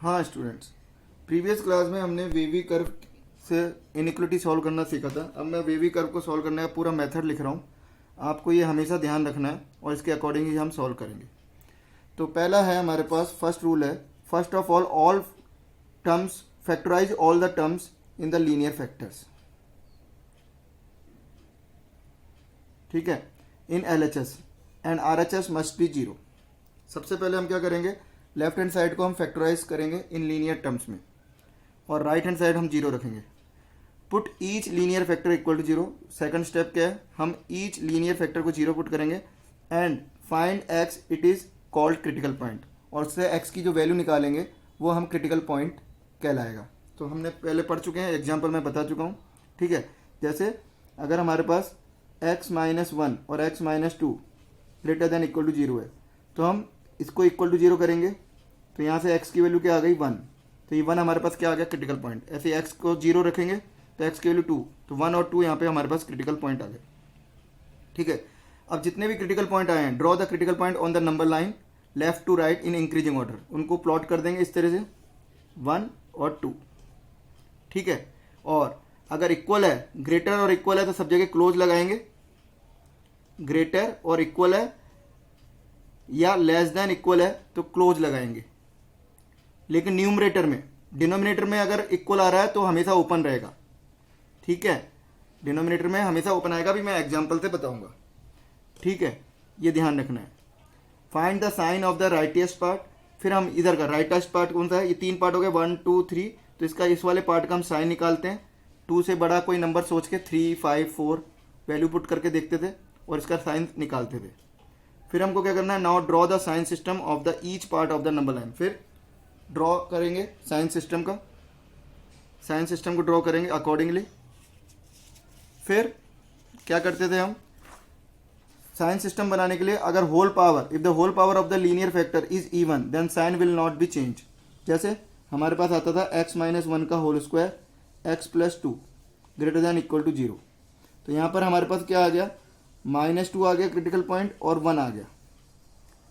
हाँ students, previous class में हमने वेवी कर्व से इनइक्वलिटी सॉल्व करना सीखा था। अब मैं वेवी कर्व को सॉल्व करने का पूरा मेथड लिख रहा हूँ। आपको ये हमेशा ध्यान रखना है और इसके अकॉर्डिंग ही हम सॉल्व करेंगे। तो पहला है हमारे पास, फर्स्ट रूल है, first of all terms factorize all the terms in the linear factors. ठीक है, in LHS and RHS must be zero. सबसे पहले हम क्या करेंगे, लेफ्ट हैंड साइड को हम फैक्टराइज करेंगे इन लीनियर टर्म्स में और राइट हैंड साइड हम जीरो रखेंगे। Put each linear factor equal to zero. Second step क्या है, हम ईच लीनियर फैक्टर को जीरो पुट करेंगे and find x, it is called critical point. और उससे x की जो वैल्यू निकालेंगे वो हम क्रिटिकल पॉइंट कहलाएगा। तो हमने पहले पढ़ चुके हैं, एग्जाम्पल मैं बता चुका हूँ। ठीक है, जैसे अगर हमारे पास x-1 और x-2 greater than equal to zero है तो हम इसको इक्वल टू जीरो करेंगे। तो यहाँ से x की वैल्यू क्या आ गई, 1। तो ये 1 हमारे पास क्या आ गया, क्रिटिकल पॉइंट। ऐसे x को जीरो रखेंगे तो x की वैल्यू 2, तो 1 और 2 यहाँ पे हमारे पास क्रिटिकल पॉइंट आ गए। ठीक है, अब जितने भी क्रिटिकल पॉइंट आए हैं, draw the critical point on the number line left to right in increasing order. उनको प्लॉट कर देंगे इस तरह से, 1 और 2। ठीक है, और अगर इक्वल है, ग्रेटर और इक्वल है तो सब जगह क्लोज लगाएंगे। ग्रेटर और इक्वल है या लेस देन इक्वल है तो क्लोज लगाएंगे। लेकिन न्यूमरेटर में, डिनोमिनेटर में अगर इक्वल आ रहा है तो हमेशा ओपन रहेगा। ठीक है, डिनोमिनेटर में हमेशा ओपन आएगा, भी मैं एग्जांपल से बताऊंगा। ठीक है, ये ध्यान रखना है। Find the sign of the rightest part. फिर हम इधर का राइटेस्ट पार्ट कौन सा है, ये 3 पार्ट हो गए, 1 2 3। तो इसका इस वाले पार्ट का हम साइन निकालते हैं। 2 से बड़ा कोई नंबर सोच के 3 5 4 वैल्यू पुट करके देखते थे और इसका साइन निकालते थे। फिर हमको क्या करना है, now draw the sign system of the each part of the number line. फिर ड्रॉ करेंगे साइन सिस्टम का, साइन सिस्टम को ड्रॉ करेंगे अकॉर्डिंगली। फिर क्या करते थे हम, साइन सिस्टम बनाने के लिए अगर whole power, if the whole power of the linear factor is even then sign will not be change. जैसे हमारे पास आता था x-1 का whole square x+2 greater than equal to zero. तो यहाँ पर हमारे पास क्या आ गया, -2 आ गया क्रिटिकल पॉइंट और 1 आ गया।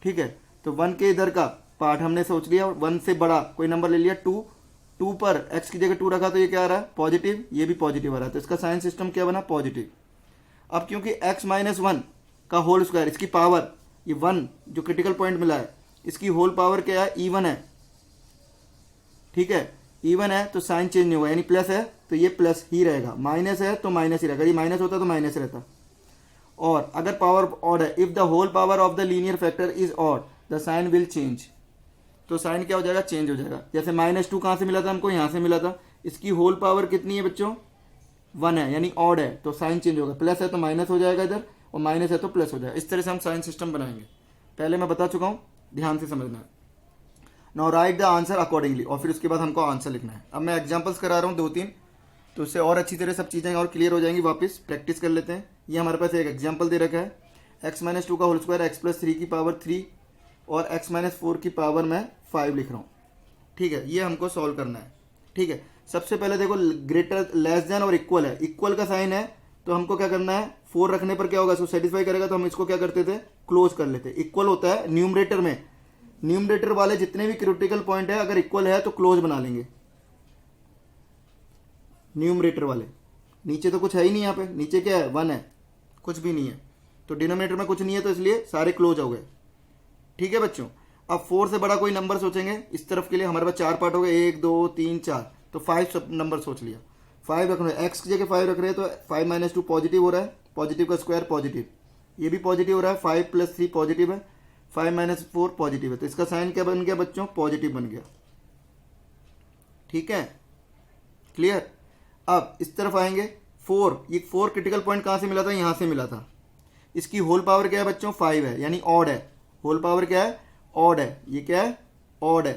ठीक है, तो 1 के इधर का पार्ट हमने सोच लिया, 1 से बड़ा कोई नंबर ले लिया, 2 पर x की जगह 2 रखा तो ये क्या आ रहा है, पॉजिटिव। ये भी पॉजिटिव आ रहा है, तो इसका साइन सिस्टम क्या बना, पॉजिटिव। अब क्योंकि x-1 का होल स्क्वायर, इसकी पावर, ये 1 जो क्रिटिकल पॉइंट मिला है, इसकी होल पावर क्या है, इवन है। ठीक है, इवन है तो साइन चेंज नहीं होगा, यानी प्लस है तो ये प्लस ही रहेगा, माइनस है तो माइनस ही रहेगा। ये माइनस होता तो माइनस रहता। और अगर पावर ऑड है, if the whole power of the linear factor is odd the sign will change. तो साइन क्या हो जाएगा, चेंज हो जाएगा। जैसे -2 कहाँ से मिला था हमको, यहाँ से मिला था। इसकी होल पावर कितनी है बच्चों, 1 है, यानी ऑड है तो साइन चेंज होगा। प्लस है तो माइनस हो जाएगा इधर, और माइनस है तो प्लस हो जाएगा। इस तरह से हम साइन सिस्टम बनाएंगे। पहले मैं बता चुका हूँ, ध्यान से समझना है। Now right the answer accordingly, और फिर उसके बाद हमको आंसर लिखना है। अब मैं एग्जाम्पल्स करा रहा हूँ 2-3, तो उससे और अच्छी तरह सब चीज़ें और क्लियर हो जाएंगी। वापस प्रैक्टिस कर लेते हैं। ये हमारे पास एक एग्जाम्पल दे रखा है, x-2 का होल स्क्वायर x+3 की पावर 3 और x-4 की पावर मैं 5 लिख रहा हूँ। ठीक है, ये हमको सॉल्व करना है। ठीक है, सबसे पहले देखो, ग्रेटर, लेस देन और इक्वल है। इक्वल का साइन है तो हमको क्या करना है, 4 रखने पर क्या होगा, इसको सेटिस्फाई करेगा तो हम इसको क्या करते थे, क्लोज कर लेते। इक्वल होता है न्यूमरेटर में, न्यूमरेटर वाले जितने भी क्रिटिकल पॉइंट है अगर इक्वल है तो क्लोज बना लेंगे। न्यूमरेटर वाले, नीचे तो कुछ है ही नहीं, यहाँ पे नीचे क्या है, 1 है, कुछ भी नहीं है। तो डिनोमिनेटर में कुछ नहीं है तो इसलिए सारे क्लोज हो गए। ठीक है बच्चों, अब 4 से बड़ा कोई नंबर सोचेंगे इस तरफ के लिए। हमारे पास 4 पार्ट हो गए, 1 2 3 4, तो 5 सब नंबर सोच लिया। 5 रख रहे हैं, एक्स की जगह 5 रख रहे हैं तो 5 - 2 पॉजिटिव हो रहा है, पॉजिटिव का स्क्वायर पॉजिटिव, ये भी पॉजिटिव हो रहा है। 5 + 3 पॉजिटिव है, 5 - 4 पॉजिटिव है। तो इसका साइन क्या बन गया बच्चों, पॉजिटिव बन गया। ठीक है, क्लियर। अब इस तरफ आएंगे, 4, ये 4 क्रिटिकल पॉइंट कहाँ से मिला था, यहाँ से मिला था। इसकी होल पावर क्या है बच्चों, 5 है, यानी ऑड है। होल पावर क्या है, ऑड है। ये क्या है, ऑड है।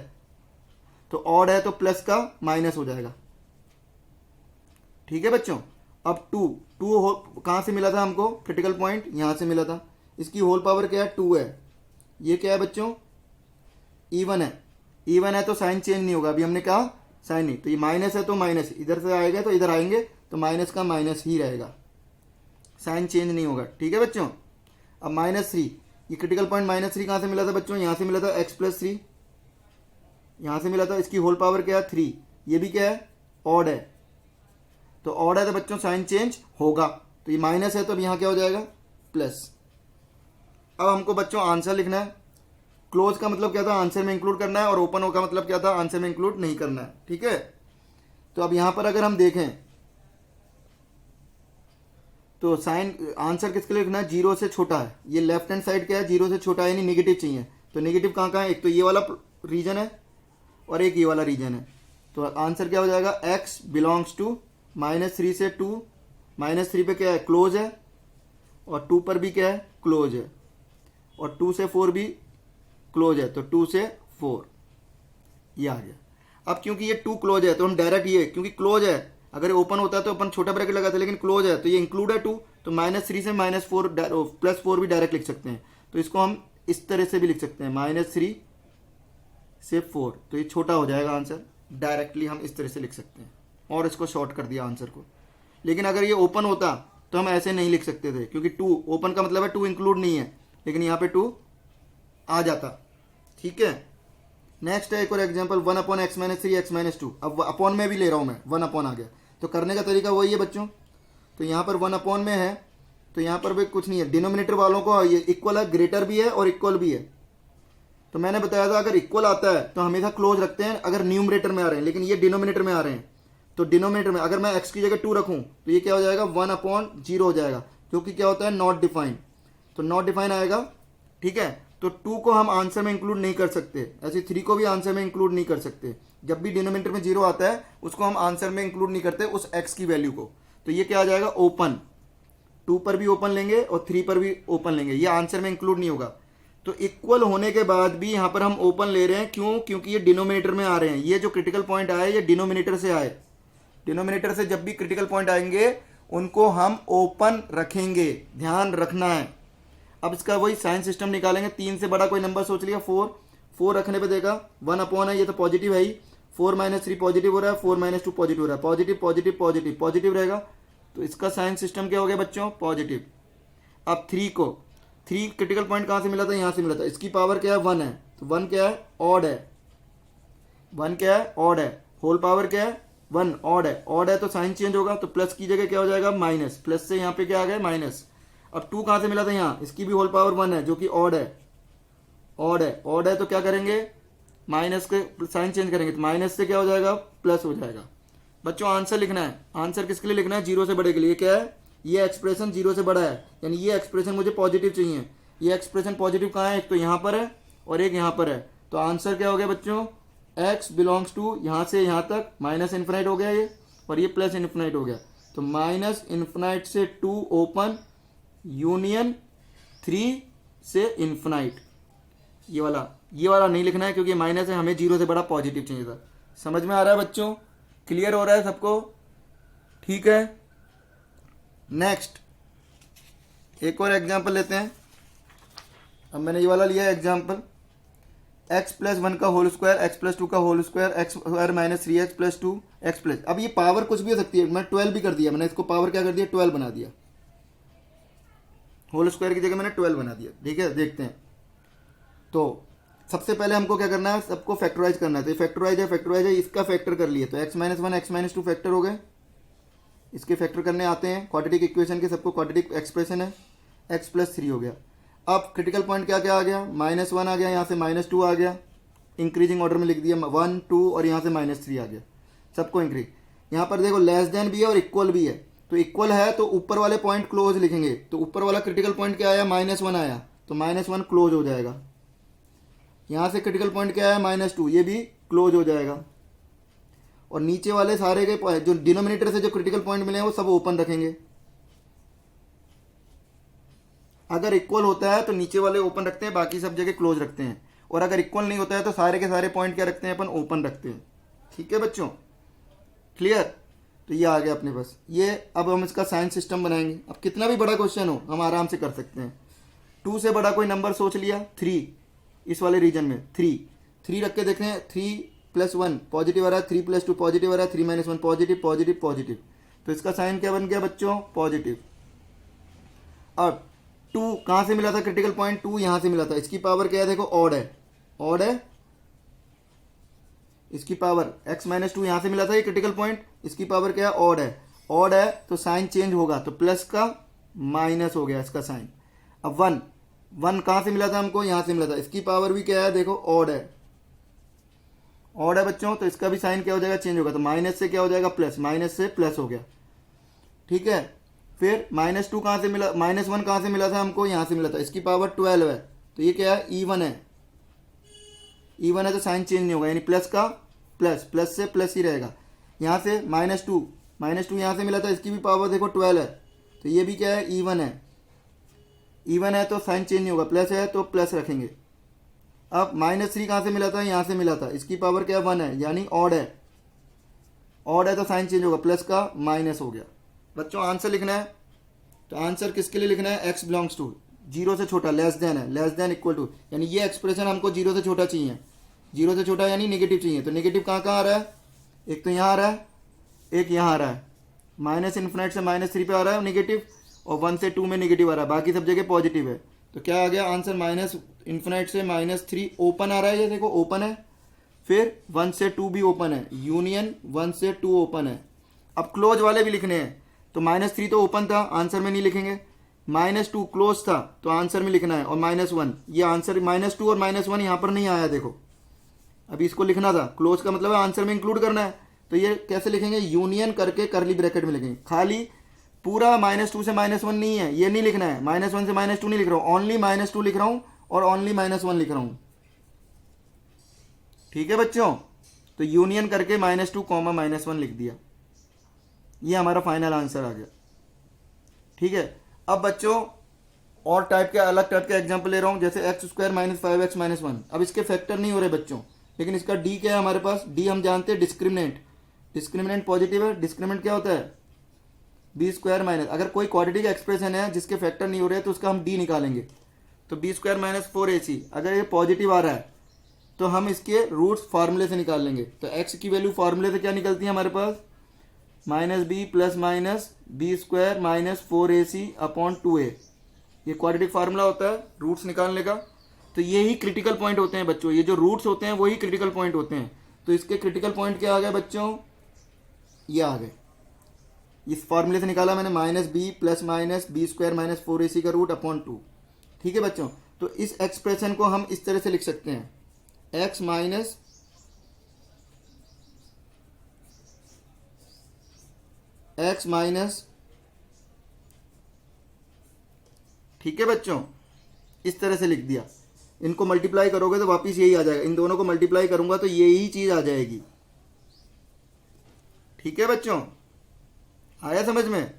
तो ऑड है तो प्लस का माइनस हो जाएगा। ठीक है बच्चों। अब 2 कहाँ से मिला था हमको, क्रिटिकल पॉइंट यहाँ से मिला था। इसकी होल पावर क्या है, 2 है। ये क्या है बच्चों, इवन है। इवन है तो साइन चेंज नहीं होगा, अभी हमने कहा साइन नहीं। तो ये माइनस है तो माइनस इधर से आएगा तो इधर आएंगे तो माइनस का माइनस ही रहेगा, साइन चेंज नहीं होगा। ठीक है बच्चों। अब -3, ये क्रिटिकल पॉइंट -3 कहाँ से मिला था बच्चों, यहाँ से मिला था x+3। यहाँ से मिला था, इसकी होल पावर क्या है 3, ये भी क्या है ऑड है, तो ऑड है तो बच्चों साइन चेंज होगा, तो ये माइनस है तो अब यहाँ क्या हो जाएगा प्लस। अब हमको बच्चों आंसर लिखना है। क्लोज का मतलब क्या था, आंसर में इंक्लूड करना है, और ओपन हो का मतलब क्या था, आंसर में इंक्लूड नहीं करना है। ठीक है, तो अब यहां पर अगर हम देखें तो साइन आंसर किसके लिए लिखना है, जीरो से छोटा है, ये लेफ्ट हैंड साइड क्या है जीरो से छोटा है, यानी नेगेटिव चाहिए। तो नेगेटिव कहाँ कहाँ है, एक तो ये वाला रीजन है और एक ये वाला रीजन है, तो आंसर क्या हो जाएगा, x बिलोंग्स टू -3 से 2, -3 पे क्या है क्लोज है, और 2 पर भी क्या है क्लोज है, और 2 से 4 भी क्लोज है, तो 2 से 4 ये आ गया। अब क्योंकि ये 2 क्लोज है तो हम डायरेक्ट ये, क्योंकि क्लोज है, अगर ओपन होता है तो अपन छोटा ब्रैकेट लगाते, लेकिन क्लोज है तो ये इंक्लूड है 2, तो -3 से -4 +4 भी डायरेक्ट लिख सकते हैं। तो इसको हम इस तरह से भी लिख सकते हैं, -3 से 4, तो ये छोटा हो जाएगा आंसर, डायरेक्टली हम इस तरह से लिख सकते हैं, और इसको शॉर्ट कर दिया आंसर को। लेकिन अगर ये ओपन होता तो हम ऐसे नहीं लिख सकते थे, क्योंकि 2 ओपन का मतलब है 2 इंक्लूड नहीं है, लेकिन यहाँ पे 2 आ जाता। ठीक है, नेक्स्ट है एक और एग्जांपल, 1/x-3 x-2। अब अपॉन में भी ले रहा हूं मैं, 1 आ गया, तो करने का तरीका वही है बच्चों। तो यहाँ पर 1 में है, तो यहाँ पर भी कुछ नहीं है, डिनोमिनेटर वालों को ये इक्वल है, ग्रेटर भी है और इक्वल भी है। तो मैंने बताया था अगर इक्वल आता है तो हमेशा क्लोज रखते हैं अगर न्यूमरेटर में आ रहे हैं, लेकिन ये डिनोमिनेटर में आ रहे हैं, तो डिनोमिनेटर में अगर मैं x की जगह 2 रखूं तो ये क्या हो जाएगा 1/0 हो जाएगा, जो कि क्या होता है नॉट डिफाइन, तो नॉट डिफाइन आएगा। ठीक है, तो 2 को हम आंसर में इंक्लूड नहीं कर सकते, ऐसे 3 को भी आंसर में इंक्लूड नहीं कर सकते। जब भी डिनोमिनेटर में 0 आता है उसको हम आंसर में इंक्लूड नहीं करते उस x की वैल्यू को, तो ये क्या आ जाएगा ओपन, 2 पर भी ओपन लेंगे और 3 पर भी ओपन लेंगे, ये आंसर में इंक्लूड नहीं होगा। तो इक्वल होने के बाद भी यहां पर हम ओपन ले रहे हैं, क्यों, क्योंकि ये डिनोमिनेटर में आ रहे हैं, ये जो क्रिटिकल पॉइंट आए ये डिनोमिनेटर से आए, डिनोमिनेटर से जब भी क्रिटिकल पॉइंट आएंगे उनको हम ओपन रखेंगे, ध्यान रखना है। अब इसका वही साइन सिस्टम निकालेंगे, 3 से बड़ा कोई नंबर सोच लिया 4 रखने पे देखा 1 है, ये तो पॉजिटिव है ही, 4 - 3 पॉजिटिव हो रहा है, 4 - 2 पॉजिटिव हो रहा है, पॉजिटिव पॉजिटिव पॉजिटिव पॉजिटिव रहेगा, तो इसका साइन सिस्टम क्या हो गया बच्चों पॉजिटिव। अब 3 क्रिटिकल पॉइंट कहां से मिला था, यहां से मिला था, इसकी पावर क्या है 1 है, तो 1 क्या है ऑड है, 1 क्या है ऑड है, होल पावर क्या है 1 ऑड है तो साइन चेंज होगा, तो प्लस की जगह क्या हो जाएगा माइनस, प्लस से यहाँ पे क्या आ गया माइनस। अब 2 कहां से मिला था, यहाँ इसकी भी होल पावर 1 है जो कि ऑड है तो क्या करेंगे माइनस के साइन चेंज करेंगे, तो माइनस से क्या हो जाएगा प्लस हो जाएगा। बच्चों आंसर लिखना है, आंसर किसके लिए लिखना है, 0 से बड़े के लिए, क्या है ये एक्सप्रेशन 0 से बड़ा है, यानी ये एक्सप्रेशन मुझे पॉजिटिव चाहिए, ये एक्सप्रेशन पॉजिटिव कहाँ है, एक तो यहाँ पर है और एक यहाँ पर है, तो आंसर क्या हो गया बच्चों x बिलोंग्स टू यहाँ से यहाँ तक -∞ हो गया ये, और ये +∞ हो गया, तो -∞ से 2 ओपन यूनियन 3 से इन्फिनाइट, ये वाला नहीं लिखना है क्योंकि माइनस है, हमें 0 से बड़ा पॉजिटिव चाहिए था। समझ में आ रहा है बच्चों, क्लियर हो रहा है सबको, ठीक है। नेक्स्ट एक और एग्जांपल लेते हैं, अब मैंने ये वाला लिया एग्जांपल, x+1 का होल स्क्वायर, x+2 का whole square, x² - 3x + 2x+, अब ये पावर कुछ भी हो सकती है, मैं 12 भी कर दिया, मैंने इसको पावर क्या कर दिया 12 बना दिया, होल स्क्वायर की जगह मैंने 12 बना दिया। ठीक है, देखते हैं। तो सबसे पहले हमको क्या करना है, सबको फैक्टराइज करना है, तो फैक्टराइज है, इसका फैक्टर कर लिए, तो x - 1 x - 2 फैक्टर हो गए, इसके फैक्टर करने आते हैं क्वाड्रेटिक इक्वेशन के, सबको क्वाड्रेटिक एक्सप्रेशन है, x + 3 हो गया। अब क्रिटिकल पॉइंट क्या क्या आ गया, -1 आ गया, यहाँ से -2 आ गया, इंक्रीजिंग ऑर्डर में लिख दिया 1 2, और यहाँ से -3 आ गया, सबको इंक्रीज। यहाँ पर देखो लेस देन भी है और इक्वल भी है, तो इक्वल है तो ऊपर वाले पॉइंट क्लोज लिखेंगे, तो ऊपर वाला क्रिटिकल पॉइंट क्या आया -1 आया, तो -1 क्लोज हो जाएगा। यहाँ से क्रिटिकल पॉइंट क्या आया -2, ये भी क्लोज हो जाएगा, और नीचे वाले सारे के जो डिनोमिनेटर से जो क्रिटिकल पॉइंट मिले हैं वो सब ओपन रखेंगे। अगर इक्वल होता है तो नीचे वाले ओपन रखते हैं, बाकी सब जगह क्लोज रखते हैं, और अगर इक्वल नहीं होता है तो सारे के सारे पॉइंट क्या रखते हैं अपन ओपन रखते हैं। ठीक है बच्चों, क्लियर। तो ये आ गया अपने पास, ये अब हम इसका साइन सिस्टम बनाएंगे। अब कितना भी बड़ा क्वेश्चन हो हम आराम से कर सकते हैं। 2 से बड़ा कोई नंबर सोच लिया, 3 इस वाले रीजन में 3 रख के देख रहे हैं, 3 + 1 पॉजिटिव आ रहा है, 3 + 2 पॉजिटिव आ रहा है, 3 - 1 पॉजिटिव पॉजिटिव पॉजिटिव, तो इसका साइन क्या बन गया बच्चों पॉजिटिव। अब 2 कहाँ से मिला था क्रिटिकल पॉइंट, 2 यहाँ से मिला था, इसकी पावर क्या है देखो ऑड है, इसकी पावर x माइनस टू यहाँ से मिला था ये क्रिटिकल पॉइंट, इसकी पावर क्या है ऑड है, ऑड है तो साइन चेंज होगा, तो प्लस का माइनस हो गया इसका साइन। अब वन, वन कहाँ से मिला था हमको, यहाँ से मिला था, इसकी पावर भी क्या है देखो ऑड है, ऑड है बच्चों, तो इसका भी साइन क्या हो जाएगा चेंज होगा, तो माइनस से क्या हो जाएगा प्लस, माइनस से प्लस हो गया। ठीक है, फिर माइनस टू कहाँ से मिला, माइनस वन कहाँ से मिला था हमको, यहाँ से मिला था, इसकी पावर 12 है, तो ये क्या है इवन है, इवन है तो साइन चेंज नहीं होगा, यानी प्लस का प्लस, प्लस से प्लस ही रहेगा। यहाँ से माइनस टू यहाँ से मिला था, इसकी भी पावर देखो 12 है, तो ये भी क्या है इवन है, इवन है तो साइन चेंज नहीं होगा, प्लस है तो प्लस रखेंगे। अब माइनस थ्री कहाँ से मिला था, यहाँ से मिला था, इसकी पावर क्या 1 है, यानी ऑड है, ऑड है तो साइन चेंज होगा, प्लस का माइनस हो गया। बच्चों आंसर लिखना है, तो आंसर किसके लिए लिखना है, x बिलोंग्स टू, जीरो से छोटा, लेस देन है, लेस देन इक्वल टू, यानी ये एक्सप्रेशन हमको जीरो से छोटा चाहिए, जीरो से छोटा यानी नेगेटिव चाहिए, तो नेगेटिव कहाँ कहाँ आ रहा है, एक तो यहाँ आ रहा है, एक यहाँ आ रहा है, माइनस इन्फिनिट से माइनस थ्री पे आ रहा है नेगेटिव, और 1 से 2 में नेगेटिव आ रहा है, बाकी सब जगह पॉजिटिव है, तो क्या आ गया आंसर, माइनस इन्फिनिट से माइनस थ्री ओपन आ रहा है, ये देखो ओपन है, फिर 1 से 2 भी ओपन है, यूनियन 1 से 2 ओपन है। अब क्लोज वाले भी लिखने हैं, तो माइनस थ्री तो ओपन था, आंसर में नहीं लिखेंगे, माइनस टू क्लोज था तो आंसर में लिखना है, और माइनस वन, ये आंसर माइनस टू और माइनस वन यहाँ पर नहीं आया देखो, अभी इसको लिखना था, क्लोज का मतलब है आंसर में इंक्लूड करना है, तो ये कैसे लिखेंगे, यूनियन करके करली ब्रैकेट में लिखेंगे, खाली पूरा माइनस टू से माइनस वन नहीं है, ये नहीं लिखना है, माइनस वन से माइनस टू नहीं लिख रहा हूँ, ओनली माइनस टू लिख रहा हूँ और ओनली माइनस वन लिख रहा हूँ। ठीक है बच्चों, तो यूनियन करके minus two comma minus one लिख दिया, ये हमारा फाइनल आंसर आ गया। ठीक है, अब बच्चों और टाइप के अलग टाइप के एग्जांपल ले रहा हूं, जैसे x square minus 5x minus one, अब इसके फैक्टर नहीं हो रहे बच्चों, लेकिन इसका डी क्या है हमारे पास, डी हम जानते हैं डिस्क्रिमिनेंट, डिस्क्रिमिनेंट पॉजिटिव है, डिस्क्रिमिनेंट क्या होता है बी स्क्वायर माइनस, अगर कोई क्वाड्रेटिक एक्सप्रेशन है जिसके फैक्टर नहीं हो रहे तो उसका हम डी निकालेंगे, तो बी स्क्वायर माइनस 4ac, अगर ये पॉजिटिव आ रहा है तो हम इसके रूट्स फार्मूले से निकाल लेंगे, तो एक्स की वैल्यू फार्मूले से क्या निकलती है हमारे पास, minus b plus minus b square minus 4ac upon 2a, ये क्वाड्रेटिक फार्मूला होता है रूट्स निकालने का। तो ये ही क्रिटिकल पॉइंट होते हैं बच्चों, ये जो रूट्स होते हैं वही क्रिटिकल पॉइंट होते हैं, तो इसके क्रिटिकल पॉइंट क्या आ गए बच्चों, ये आ गए, इस फार्मूले से निकाला मैंने, minus b plus minus b square minus 4ac का रूट अपॉन 2। ठीक है बच्चों, तो इस एक्सप्रेशन को हम इस तरह से लिख सकते हैं, एक्स माइनस एक्स माइनस, ठीक है बच्चों, इस तरह से लिख दिया, इनको मल्टीप्लाई करोगे तो वापिस यही आ जाएगा, इन दोनों को मल्टीप्लाई करूंगा तो यही चीज आ जाएगी। ठीक है बच्चों, आया समझ में,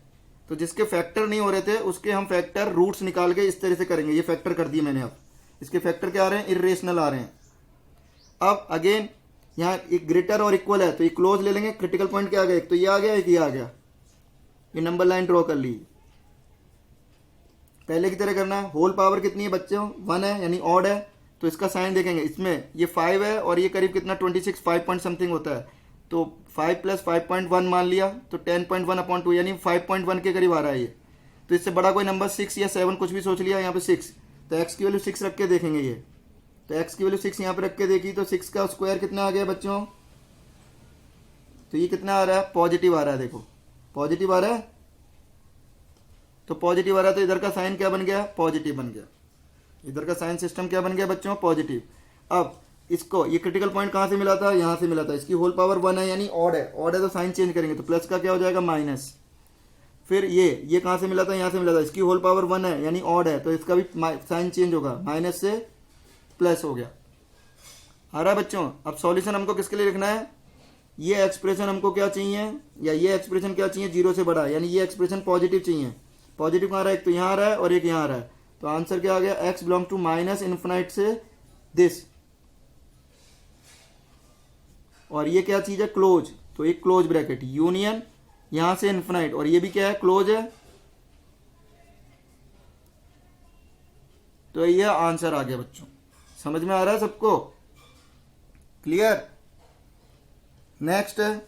तो जिसके फैक्टर नहीं हो रहे थे उसके हम फैक्टर रूट्स निकाल के इस तरह से करेंगे, ये फैक्टर कर दिए मैंने, अब इसके फैक्टर क्या आ रहे हैं, इर्रेशनल आ रहे हैं। अब अगेन यहाँ एक ग्रेटर और इक्वल है तो ये क्लोज ले लेंगे, क्रिटिकल पॉइंट क्या आ गया, एक तो ये आ गया एक ये आ गया, ये नंबर लाइन ड्रॉ कर ली, पहले की तरह करना है। होल पावर कितनी है बच्चों, 1 है यानी ऑड है, तो इसका साइन देखेंगे, इसमें ये 5 है और ये करीब कितना 26 5 पॉइंट समथिंग होता है, तो 5 प्लस 5.1 मान लिया तो 10.1 अपॉन 2 यानी 5.1 के करीब आ रहा है ये, तो इससे बड़ा कोई नंबर 6 या 7 कुछ भी सोच लिया, यहाँ पे 6, तो x की वैल्यू 6 रख के देखेंगे ये, तो x की वैल्यू 6 यहाँ पे रख के देखी तो 6 का स्क्वायर कितना आ गया बच्चों, तो ये कितना आ रहा है, पॉजिटिव आ रहा है, देखो पॉजिटिव आ रहा है, तो पॉजिटिव आ रहा है तो इधर का साइन क्या बन गया, पॉजिटिव बन गया, इधर का साइन सिस्टम क्या बन गया बच्चों, पॉजिटिव। अब इसको ये क्रिटिकल पॉइंट कहाँ से मिला था, यहाँ से मिला था, इसकी होल पावर 1 है यानी ऑड है, ऑड है तो साइन चेंज करेंगे, तो प्लस का क्या हो जाएगा माइनस, फिर ये कहाँ से मिला था, यहाँ से मिला था, इसकी होल पावर 1 है यानी ऑड है तो इसका भी साइन चेंज होगा, माइनस से प्लस हो गया। आ रहा है बच्चों, अब सॉल्यूशन हमको किसके लिए लिखना है, ये एक्सप्रेशन हमको क्या चाहिए, या ये एक्सप्रेशन क्या चाहिए, जीरो से बड़ा, यानी ये एक्सप्रेशन पॉजिटिव चाहिए, पॉजिटिव कहाँ आ रहा है, एक तो यहाँ आ रहा है और एक यहाँ आ रहा है, तो आंसर क्या आ गया, x belong to minus infinite से दिस, और ये क्या चीज है, क्लोज, तो एक क्लोज ब्रैकेट, यूनियन यहां से इन्फिनिट, और ये भी क्या है, क्लोज है, तो ये आंसर आ गया बच्चों। समझ में आ रहा है सबको, क्लियर। नेक्स्ट है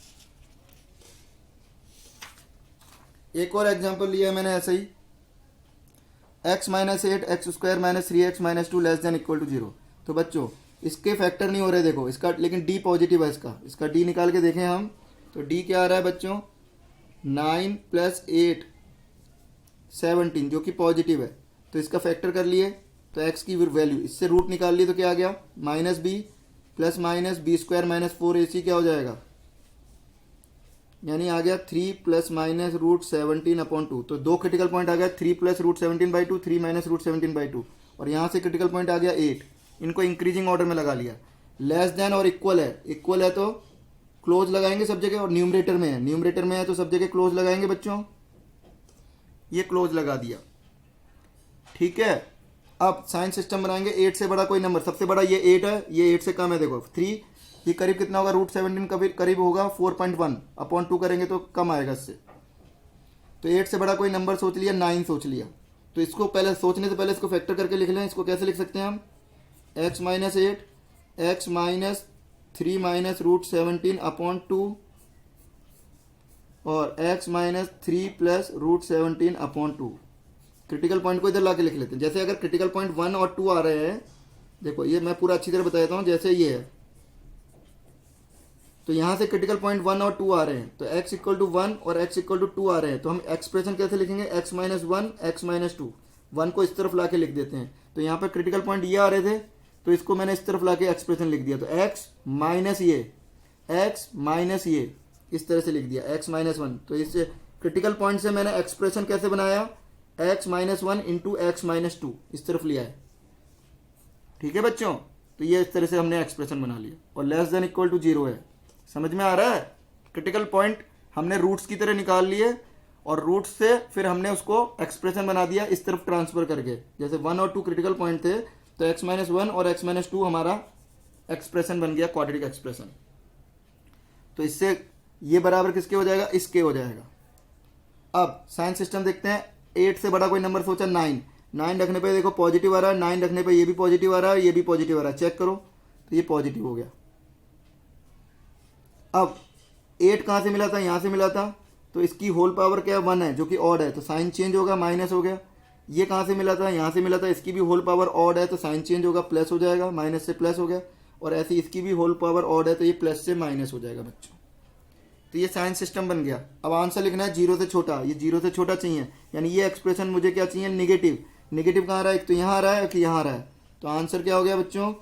एक और एग्जांपल लिया मैंने ऐसे ही, x minus 8 x square minus 3x minus 2 less than equal to 0। तो बच्चों इसके फैक्टर नहीं हो रहे देखो इसका, लेकिन डी पॉजिटिव है इसका डी निकाल के देखें हम तो डी क्या आ रहा है बच्चों 9 + 8 17 जो कि पॉजिटिव है। तो इसका फैक्टर कर लिए तो x की वैल्यू इससे रूट निकाल ली तो क्या आ गया -b plus minus b² - 4ac क्या हो जाएगा, यानी आ गया 3 + -√17/2। तो दो क्रिटिकल पॉइंट आ गया 3 + √17/2 3 - √17/2 और यहाँ से क्रिटिकल पॉइंट आ गया 8। इनको इंक्रीजिंग ऑर्डर में लगा लिया। लेस देन और इक्वल है तो क्लोज लगाएंगे सब जगह, और न्यूमरेटर में है तो सब जगह क्लोज लगाएंगे बच्चों, ये क्लोज लगा दिया। ठीक है, अब साइन सिस्टम बनाएंगे। 8 से बड़ा कोई नंबर, सबसे बड़ा ये 8 है, ये 8 से कम है देखो 3, ये करीब कितना होगा √17 करीब होगा 4.1/2 करेंगे तो कम आएगा इससे। तो 8 से बड़ा कोई नंबर सोच लिया, 9 सोच लिया। तो इसको पहले सोचने से पहले इसको फैक्टर करके लिख लें। इसको कैसे लिख सकते हैं हम, x - 8 x - 3 - √17/2 और x - 3 + √17/2। क्रिटिकल पॉइंट को इधर ला के लिख लेते हैं। जैसे अगर क्रिटिकल पॉइंट 1 और 2 आ रहे हैं, देखो ये मैं पूरा अच्छी तरह बता देता हूँ। जैसे ये है तो यहाँ से क्रिटिकल पॉइंट 1 और 2 आ रहे हैं, तो x = 1 और x = 2 आ रहे हैं, तो हम एक्सप्रेशन कैसे लिखेंगे, x - 1 x - 2, 1 को इस तरफ ला के लिख देते हैं। तो यहाँ पर क्रिटिकल पॉइंट ये आ रहे थे तो इसको मैंने इस तरफ ला के एक्सप्रेशन लिख दिया। तो x - ये इस तरह से लिख दिया x - 1। तो इससे क्रिटिकल पॉइंट से मैंने एक्सप्रेशन कैसे बनाया, x - 1 × x - 2 इस तरफ लिया है। ठीक है बच्चों, तो ये इस तरह से हमने एक्सप्रेशन बना लिया और लेस देन इक्वल टू 0 है। समझ में आ रहा है, क्रिटिकल पॉइंट हमने रूट्स की तरह निकाल लिए और रूट्स से फिर हमने उसको एक्सप्रेशन बना दिया इस तरफ ट्रांसफर करके। जैसे 1 और 2 क्रिटिकल पॉइंट थे तो x - 1 और x - 2 हमारा एक्सप्रेशन बन गया, क्वाड्रेटिक एक्सप्रेशन। तो इससे ये बराबर किसके हो जाएगा, इसके हो जाएगा। अब साइन सिस्टम देखते हैं। 8 से बड़ा कोई नंबर सोचा 9 रखने पे देखो पॉजिटिव आ रहा है, 9 रखने पे ये भी पॉजिटिव आ रहा है, ये भी पॉजिटिव आ रहा है। चेक करो तो ये पॉजिटिव हो गया। अब 8 कहाँ से मिला था, यहाँ से मिला था, तो इसकी होल पावर क्या 1 है जो कि ऑड है, तो साइन चेंज होगा, माइनस हो गया। ये कहाँ से मिला था, यहाँ से मिला था, इसकी भी होल पावर ऑड है तो साइन चेंज होगा, प्लस हो जाएगा, माइनस से प्लस हो गया। और ऐसे इसकी भी होल पावर ऑड है तो ये प्लस से माइनस हो जाएगा बच्चों। तो ये साइन सिस्टम बन गया। अब आंसर लिखना है 0 से छोटा, ये 0 से छोटा चाहिए, यानी ये एक्सप्रेशन मुझे क्या चाहिए, नेगेटिव। नेगेटिव कहाँ आ रहा है, एक तो यहाँ आ रहा है कि यहाँ आ रहा है। तो आंसर क्या हो गया बच्चों,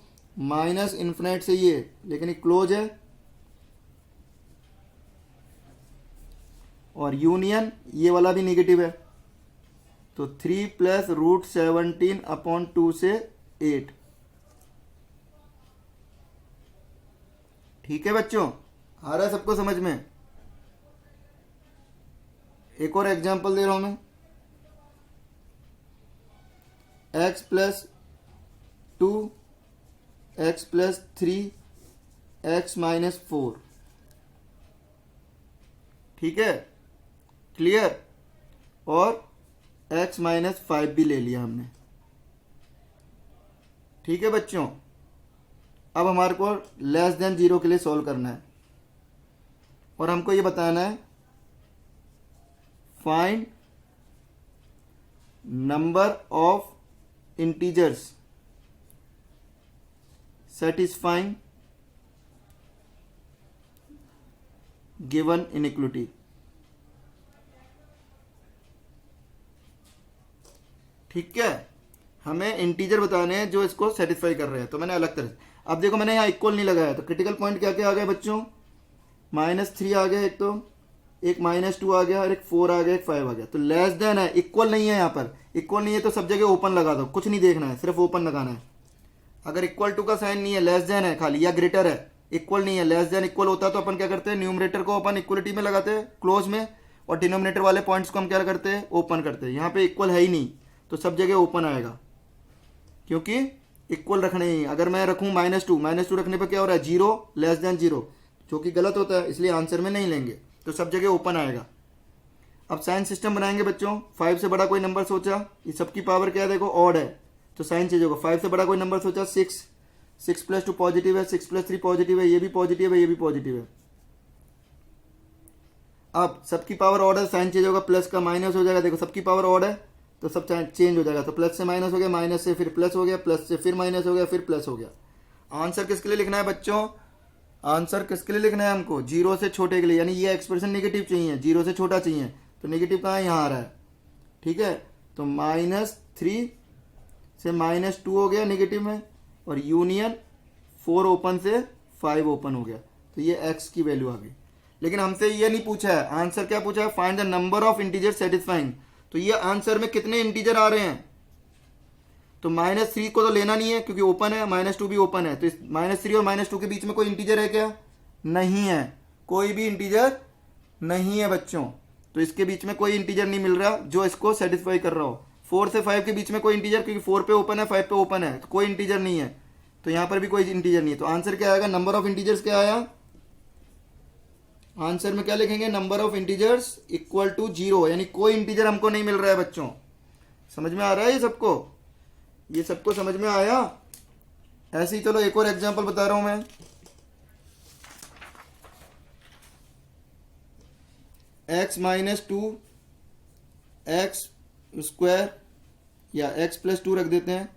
-∞ से ये, लेकिन ये क्लोज है, और यूनियन ये वाला भी नेगेटिव है। तो 3 + √17/2 से 8। ठीक है बच्चों, आ रहा है सबको समझ में। एक और एग्जांपल दे रहा हूं मैं। x + 2 x + 3 x - 4। ठीक है, क्लियर। और x - 5 भी ले लिया हमने। ठीक है बच्चों, अब हमारे को लेस देन 0 के लिए सॉल्व करना है और हमको ये बताना है find number of integers satisfying given inequality. ठीक है, हमें इंटीजर बताने हैं जो इसको सेटिस्फाई कर रहे हैं। तो मैंने अलग तरह से, अब देखो मैंने यहाँ इक्वल नहीं लगाया, तो क्रिटिकल पॉइंट क्या क्या आ गया बच्चों, -3 आ गया, एक तो एक -2 आ गया, और एक 4 आ गया, एक 5 आ गया। तो लेस देन है, इक्वल नहीं है। यहाँ पर इक्वल नहीं है तो सब जगह ओपन लगा दो, कुछ नहीं देखना है, सिर्फ ओपन लगाना है। अगर इक्वल टू का साइन नहीं है, लेस देन है खाली, या ग्रेटर है, इक्वल नहीं है, लेस देन इक्वल होता तो अपन क्या करते हैं, न्यूमरेटर को अपन इक्वलिटी में लगाते हैं क्लोज में, और डिनोमिनेटर वाले पॉइंट्स को हम क्या करते हैं, ओपन करते हैं। यहाँ पे इक्वल है ही नहीं तो सब जगह ओपन आएगा, क्योंकि इक्वल रखने ही। अगर मैं रखूँ -2 रखने पर क्या हो रहा है, 0 लेस देन 0, जो कि गलत होता है, इसलिए आंसर में नहीं लेंगे, तो सब जगह ओपन आएगा। अब साइन सिस्टम बनाएंगे बच्चों। 5 से बड़ा कोई नंबर सोचा, ये सबकी पावर क्या है देखो, ऑड है, तो साइन चेंज होगा। 5 से बड़ा कोई नंबर सोचा 6 + 2 पॉजिटिव है, 6 + 3 पॉजिटिव है, ये भी पॉजिटिव है, ये भी पॉजिटिव है। अब सबकी पावर ऑड है, साइन चेंज होगा, प्लस का माइनस हो जाएगा। देखो सबकी पावर ऑड है तो सब चेंज हो जाएगा, तो प्लस से माइनस हो गया, माइनस से फिर प्लस हो गया, प्लस से फिर माइनस हो गया, फिर प्लस हो गया। आंसर किसके लिए लिखना है बच्चों? आंसर किसके लिए लिखना है हमको? 0 से छोटे के लिए, यानी ये एक्सप्रेशन नेगेटिव चाहिए, 0 से छोटा चाहिए। तो नेगेटिव कहाँ है? यहाँ आ रहा है, ठीक है। तो -3 से -2 हो गया नेगेटिव में, और यूनियन 4 ओपन से 5 ओपन हो गया, तो ये x की वैल्यू आ गई। लेकिन हमसे ये नहीं पूछा है, आंसर क्या पूछा है? Find the number of integer satisfying. तो ये आंसर में कितने इंटीजर आ रहे हैं? तो -3 को तो लेना नहीं है क्योंकि ओपन है, -2 भी ओपन है, तो इस -3 और -2 के बीच में कोई इंटीजर है क्या? नहीं है, कोई भी इंटीजर नहीं है बच्चों। तो इसके बीच में कोई इंटीजर नहीं मिल रहा जो इसको सेटिस्फाई कर रहा हो। 4 से 5 के बीच में कोई इंटीजर, क्योंकि 4 पे ओपन है, 5 पे ओपन है, तो कोई इंटीजर नहीं है। तो यहां पर भी कोई इंटीजर नहीं है। तो आंसर क्या आएगा? नंबर ऑफ इंटीजर्स क्या आया? आंसर में क्या लिखेंगे? Number of integers equal to 0, यानी कोई इंटीजर हमको नहीं मिल रहा है बच्चों। समझ में आ रहा है ये सबको? ये सबको समझ में आया? ऐसे ही चलो एक और एग्जांपल बता रहा हूं मैं। x-2 x स्क्वायर या x+2 रख देते हैं,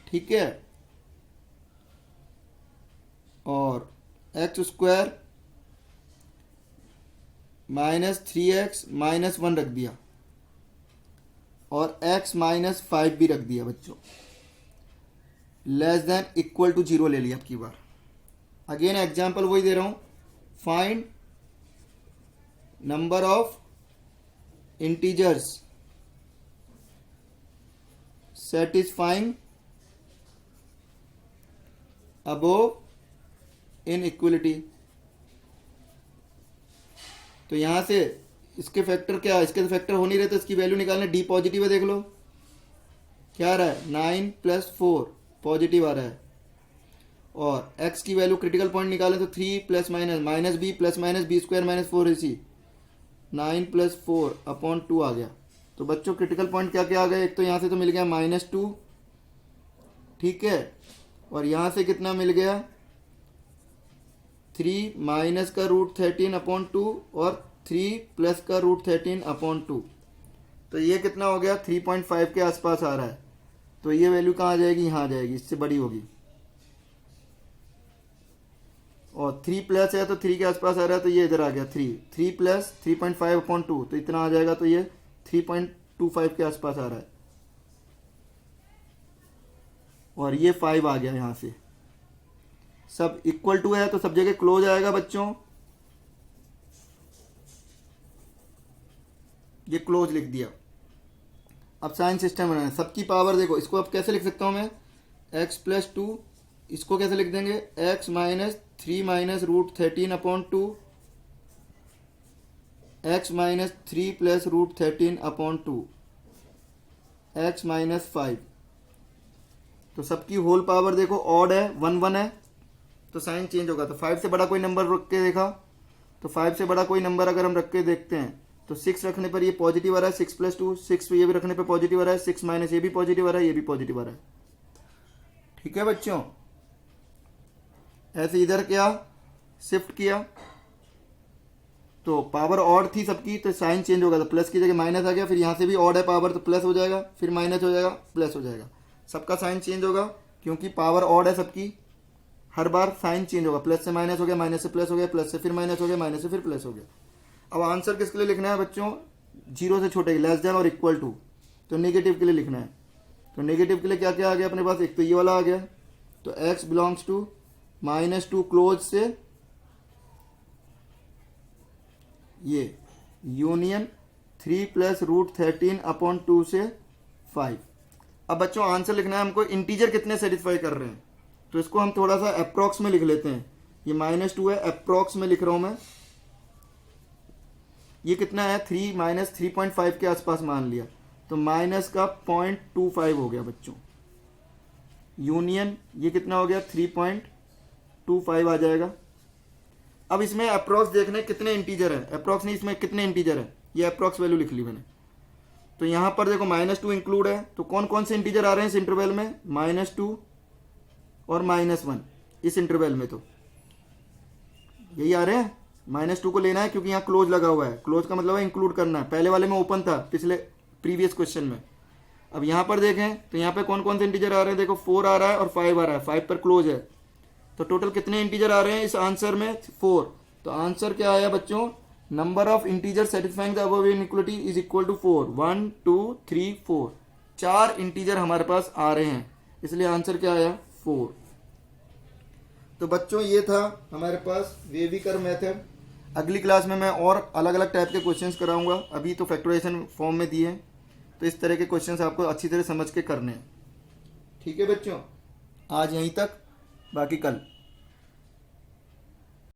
ठीक है, और x स्क्वायर -3x -1 रख दिया, और x -5 भी रख दिया बच्चों। लेस देन इक्वल टू 0 ले लिया अब की बार। अगेन एग्जाम्पल वही दे रहा हूं, find number of integers satisfying above inequality. तो यहां से इसके फैक्टर क्या है? इसके फैक्टर हो नहीं रहे तो इसकी वैल्यू निकालने। डी पॉजिटिव है, देख लो क्या आ रहा है, 9 + 4 पॉजिटिव आ रहा है। और x की वैल्यू क्रिटिकल पॉइंट निकालें तो 3 + -b + b² - 4 इसी 9 + 4 अपॉन 2 आ गया। तो बच्चों क्रिटिकल पॉइंट क्या क्या आ गया? एक तो यहाँ से तो मिल गया -2, ठीक है, और यहाँ से कितना मिल गया? 3 माइनस का √13 अपॉन 2 और 3 प्लस का √13 अपॉन 2। तो ये कितना हो गया? 3.5 के आसपास आ रहा है। तो ये वैल्यू कहाँ आ जाएगी? यहाँ आ जाएगी, इससे बड़ी होगी। और 3 प्लस है तो 3 के आसपास आ रहा है, तो ये इधर आ गया 3 प्लस 3.5 अपॉन 2, तो इतना आ जाएगा। तो ये 3.25 के आसपास आ रहा है, और ये 5 आ गया। यहाँ से सब इक्वल टू है तो सब जगह क्लोज आएगा बच्चों, ये क्लोज लिख दिया। अब साइन सिस्टम बनाना है, सबकी पावर देखो, इसको अब कैसे लिख सकता हूं मैं? x+2, इसको कैसे लिख देंगे? x - 3 - √13 upon 2, x - 3 + √13 upon 2, x - 5। तो सबकी होल पावर देखो ऑड है, 1 1 है, तो साइन चेंज होगा। तो 5 से बड़ा कोई नंबर रख के देखा, तो 5 से बड़ा कोई नंबर अगर हम रख के देखते हैं तो 6 रखने पर ये पॉजिटिव आ रहा है, 6 + 2 6, ये भी रखने पर पॉजिटिव आ रहा है, 6 माइनस ये भी पॉजिटिव आ रहा है, ये भी पॉजिटिव आ रहा है, ठीक है बच्चों। ऐसे इधर क्या शिफ्ट किया तो पावर ऑड थी सबकी, तो साइन चेंज होगा, तो प्लस की जगह माइनस आ गया। फिर यहाँ से भी ऑड है पावर, तो प्लस हो जाएगा, फिर माइनस हो जाएगा, प्लस हो जाएगा। सबका साइन चेंज होगा क्योंकि पावर ऑड है सबकी, हर बार साइन चेंज होगा। प्लस से माइनस हो गया, माइनस से प्लस हो गया, प्लस से फिर माइनस हो गया, माइनस से फिर प्लस हो गया। अब आंसर किसके लिए लिखना है बच्चों? 0 से छोटे, लेस देन और इक्वल टू, तो नेगेटिव के लिए लिखना है। तो नेगेटिव के लिए क्या क्या आ गया अपने पास? एक तो ये वाला आ गया, तो x बिलोंग्स टू -2 क्लोज से ये यूनियन 3 + √13 अपॉन 2 से 5। अब बच्चों आंसर लिखना है हमको, इंटीजर कितने सेटिस्फाई कर रहे हैं, तो इसको हम थोड़ा सा अप्रॉक्स में लिख लेते हैं। ये -2 है, अप्रॉक्स में लिख रहा हूं मैं। ये कितना है? 3 - 3.5 के आसपास मान लिया, तो माइनस का 0.25 हो गया बच्चों। यूनियन ये कितना हो गया? 3.25 आ जाएगा। अब इसमें अप्रॉक्स देखना है कितने इंटीजर है, अप्रॉक्स नहीं, इसमें कितने इंटीजर है, ये अप्रॉक्स वैल्यू लिख ली मैंने। तो यहां पर देखो -2 इंक्लूड है, तो कौन कौन से इंटीजर आ रहे हैं इस इंटरवल में? -2 और -1 इस इंटरवल में, तो यही आ रहे हैं। -2 को लेना है क्योंकि यहाँ क्लोज लगा हुआ है, क्लोज का मतलब है इंक्लूड करना है। पहले वाले में ओपन था, पिछले प्रीवियस क्वेश्चन में, अब यहाँ पर देखें तो यहाँ पे कौन कौन से इंटीजर आ रहे हैं, देखो 4 आ रहा है और 5 आ रहा है, 5 पर क्लोज है, तो टोटल कितने इंटीजर आ रहे हैं इस आंसर में, 4। तो आंसर क्या आया बच्चों, number of integer satisfying the above inequality is equal to 4, 1 2 3 4, 4 integer हमारे पास आ रहे हैं, इसलिए आंसर क्या आया 4। तो बच्चों ये था हमारे पास वेवी कर्व मेथड। अगली क्लास में मैं और अलग अलग टाइप के क्वेश्चंस कराऊंगा, अभी तो फैक्टराइजेशन फॉर्म में दिए हैं, तो इस तरह के क्वेश्चंस आपको अच्छी तरह समझ के करने हैं। ठीक है बच्चों, आज यहीं तक, बाकी कल।